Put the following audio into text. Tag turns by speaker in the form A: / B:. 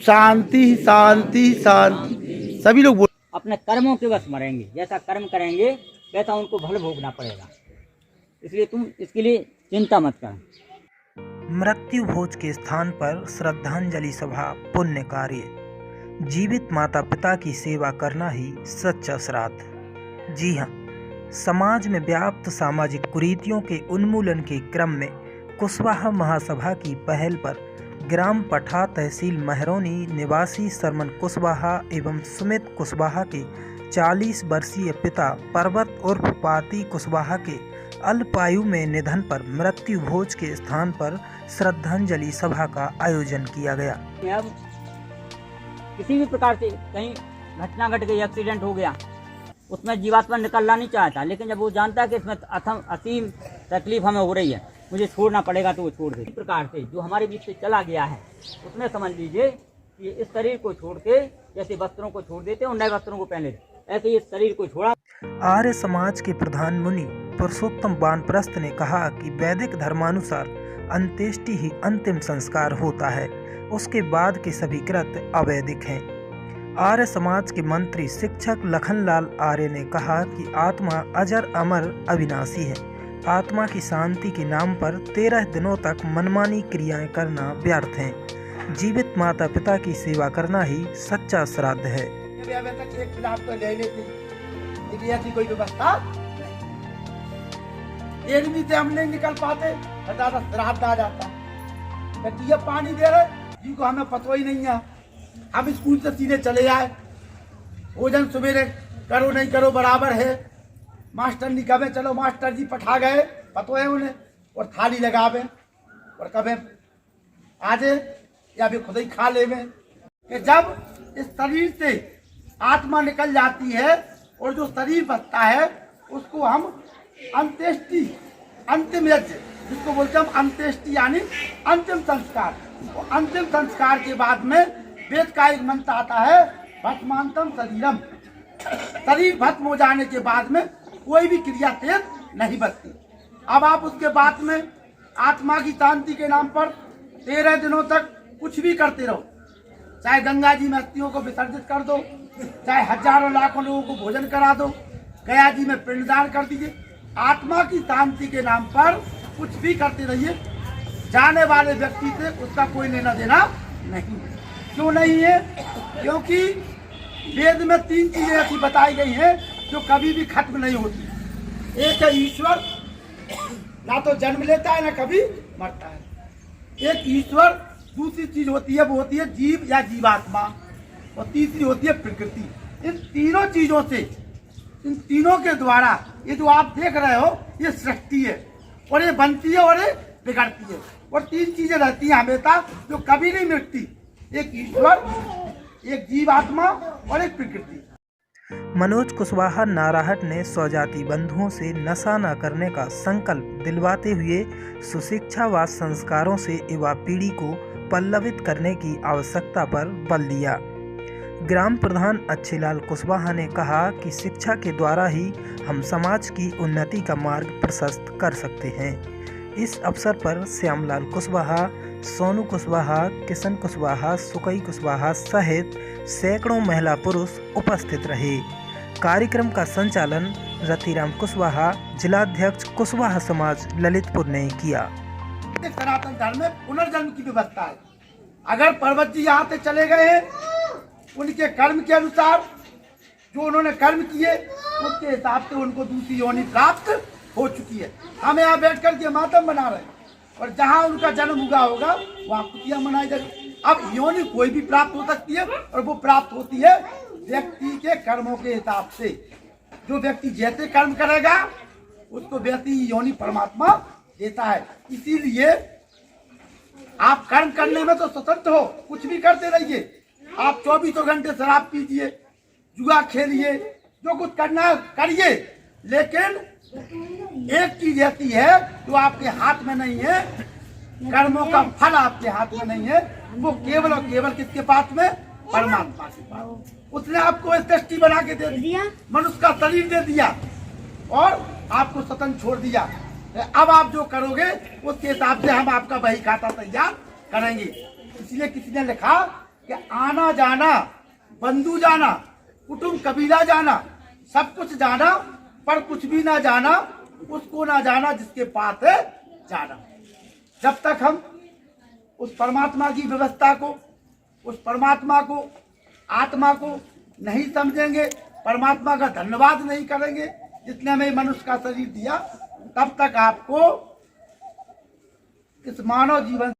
A: शांति शांति शांति। सभी लोग
B: अपने कर्मों के बस मरेंगे, जैसा कर्म करेंगे वैसा उनको भल भोगना पड़ेगा, इसलिए तुम इसके लिए चिंता मत करो।
C: मृत्यु भोज के स्थान पर श्रद्धांजलि सभा पुण्य कार्य। जीवित माता पिता की सेवा करना ही सच्चा श्राद्ध। जी हाँ, समाज में व्याप्त सामाजिक कुरीतियों के उन्मूलन के क्रम में कुशवाहा महासभा की पहल पर ग्राम पठा तहसील महरौनी निवासी सरमन कुशवाहा एवं सुमित कुशवाहा के 40 वर्षीय पिता पर्वत उर्फ पाती कुशवाहा के अल्पायु में निधन पर मृत्यु भोज के स्थान पर श्रद्धांजलि सभा का आयोजन किया गया।
B: अब किसी भी प्रकार से कहीं घटना घट गई, एक्सीडेंट हो गया, उसमें जीवात्मा निकलना नहीं चाहता, लेकिन जब वो जानता है कि इसमें असीम तकलीफ हमें हो रही है, मुझे छोड़ना पड़ेगा, तो वो छोड़ दे। इस प्रकार से जो हमारे बीच से चला गया है उसमें समझ लीजिए कि इस शरीर को छोड़ के जैसे वस्त्रों को छोड़ देते हैं और नए वस्त्रों को पहन लेते, ऐसे ही इस शरीर को छोड़ा।
C: आर्य समाज के प्रधान मुनि पुरुषोत्तम वानप्रस्थ ने कहा कि वैदिक धर्मानुसार अंत्येष्टि ही अंतिम संस्कार होता है, उसके बाद के सभी कृत्य अवैदिक हैं। आर्य समाज के मंत्री शिक्षक लखनलाल आर्य ने कहा कि आत्मा अजर अमर अविनाशी है। आत्मा की शांति के नाम पर 13 दिनों तक मनमानी क्रियाएं करना व्यर्थ है। जीवित माता पिता की सेवा करना ही सच्चा श्राद्ध है।
A: कोई व्यवस्था से हम नहीं निकल पाते, श्राद्ध आ जाता। ये पानी दे रहे जिनको हमें पता ही नहीं है, हम स्कूल से सीधे चले आए, भोजन सवेरे करो नहीं करो बराबर है। मास्टर नहीं कहे चलो मास्टर जी पठा गए, पतो है उन्हें, और थाली लगावे और कभी आजे या भी खुद ही खा ले में। कि जब इस शरीर से आत्मा निकल जाती है और जो शरीर बचता है उसको हम अंत्येष्टि, अंतिम यज्ञ जिसको बोलते हैं हम अंत्येष्टि यानी अंतिम संस्कार। और अंतिम संस्कार के बाद में वेद का एक मंत्र आता है भस्मांतम शरीरम। शरीर भस्म हो जाने के बाद में कोई भी क्रिया तेज नहीं बचती। अब आप उसके बाद में आत्मा की शांति के नाम पर 13 दिनों तक कुछ भी करते रहो, चाहे गंगा जी में अस्थियों को विसर्जित कर दो, चाहे हजारों लाखों लोगों को भोजन करा दो, गया जी में पिंडदान कर दीजिए, आत्मा की शांति के नाम पर कुछ भी करते रहिए। जाने वाले व्यक्ति से उसका कोई लेना देना नहीं। क्यों नहीं है? क्योंकि वेद में 3 चीजें ऐसी बताई गई हैं जो कभी भी खत्म नहीं होती। एक है ईश्वर, ना तो जन्म लेता है ना कभी मरता है। एक ईश्वर, दूसरी चीज होती है वो होती है जीव या जीवात्मा, और तीसरी होती है प्रकृति। इन तीनों चीजों से, इन तीनों के द्वारा ये जो आप देख रहे हो ये सृष्टि है, और ये बनती है और ये बिगड़ती है, और 3 चीजें रहती हैं हमेशा जो कभी नहीं मिटती, एक ईश्वर, एक जीवात्मा और एक प्रकृति।
C: मनोज कुशवाहा नाराहट ने स्वजाति बंधुओं से नशा न करने का संकल्प दिलवाते हुए सुशिक्षा व संस्कारों से युवा पीढ़ी को पल्लवित करने की आवश्यकता पर बल दिया। ग्राम प्रधान अच्छेलाल कुशवाहा ने कहा कि शिक्षा के द्वारा ही हम समाज की उन्नति का मार्ग प्रशस्त कर सकते हैं। इस अवसर पर श्यामलाल कुशवाहा, सोनू कुशवाहा, किशन कुशवाहा, सुकई कुशवाहा सहित सैकड़ों महिला पुरुष उपस्थित रहे। कार्यक्रम का संचालन रतिराम कुशवाहा, जिलाध्यक्ष कुशवाहा समाज ललितपुर ने किया।
A: सनातन धर्म में पुनर्जन्म की व्यवस्था है। अगर पर्वत जी यहाँ से चले गए हैं, उनके कर्म के अनुसार जो उन्होंने कर्म किए उसके हिसाब से उनको दूसरी योनि प्राप्त हो चुकी है। हम यहाँ बैठ कर के मातम बना रहे हैं, और जहाँ उनका जन्म हुआ होगा वहाँ खुशियाँ मनाई जाएगी। अब योनि कोई भी प्राप्त हो सकती है, और वो प्राप्त होती है व्यक्ति के कर्मों के हिसाब से। जो व्यक्ति जैसे कर्म करेगा उसको वैसी योनि परमात्मा देता है। इसीलिए आप कर्म करने में तो स्वतंत्र हो, कुछ भी करते रहिए। आप 24 घंटे शराब पीजिए, जुआ खेलिए, जो कुछ करना है करिए, लेकिन एक चीज ऐसी है जो आपके हाथ में नहीं है, कर्मों का फल आपके हाथ में नहीं है, वो केवल और केवल किसके पास में? परमात्मा के पास। उसने आपको एक दृष्टि बना के दे दिया, मनुष्य का शरीर दे दिया और आपको स्वतंत्र छोड़ दिया। अब आप जो करोगे उसके हिसाब से हम आपका बही खाता तैयार करेंगे। इसलिए किसी ने लिखा कि आना जाना, बंधु जाना, कुटुंब कबीला जाना, सब कुछ जाना, पर कुछ भी ना जाना, उसको ना जाना जिसके पास है जाना। जब तक हम उस परमात्मा की व्यवस्था को, उस परमात्मा को, आत्मा को नहीं समझेंगे, परमात्मा का धन्यवाद नहीं करेंगे जिसने हमें मनुष्य का शरीर दिया, तब तक आपको इस मानव जीवन